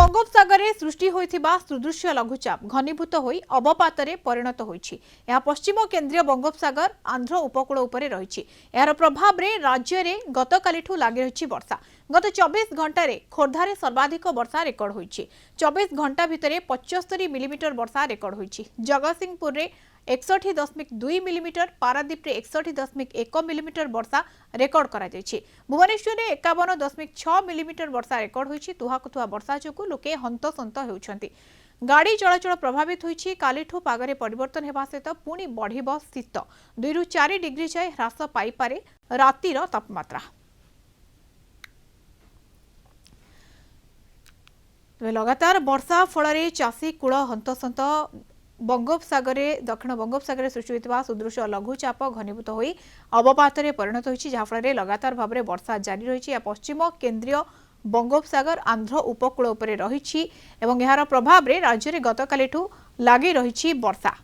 बंगोपसागर सृष्टि होइथिबा सुदृश्य लघुचाप घनीभूत होई अवपातरे परिणत होइछि। यह पश्चिम केंद्रीय बंगोपसागर आंध्र उपकूल उपरे रहिछि। यार प्रभाव रे राज्य रे गतकालिठु लागि रहिछि वर्षा। गत 24 घंटा रे खोर्धारे सर्वाधिक वर्षा रेकर्ड होइछि। 24 घंटा भितरे 75 मिलीमीटर वर्षा रेकर्ड होइछि। जगतसिंहपुर रे 61.2 मिलीमीटर, पारादीप रे 61.1 मिलीमीटर वर्षा रेकर्ड करा जायछि। भुवनेश्वर रे 51.6 मिलीमीटर वर्षा रेकर्ड होइछि। तुहाकुथुआ वर्षा जोगु लोके हंतसंत हेउछन्ति। गाड़ी चलाचल प्रभावित होइछि। कालीठु पागरे परिवर्तन हेबा सहित पुणी बढ़िबो शीत। 2 रु 4 डिग्री जाय ह्रास पाई पारे रातिर तापमात्रा। लगातार वर्षा फल चाषी कूल हंतसंत। बंगोपसागर दक्षिण बंगोपसागर सृष्टि होइतिबा सुदृश्य लघुचाप घनीभूत होई अवपातरे परिणत होइछि, जहा फल लगातार भाव में वर्षा जारी रही। पश्चिम केंद्रीय बंगोपसागर आंध्र उपकूल उपरे रहिछि एवं यार प्रभाव रे राज्य रे गतकालिठु लागि रहिछि वर्षा।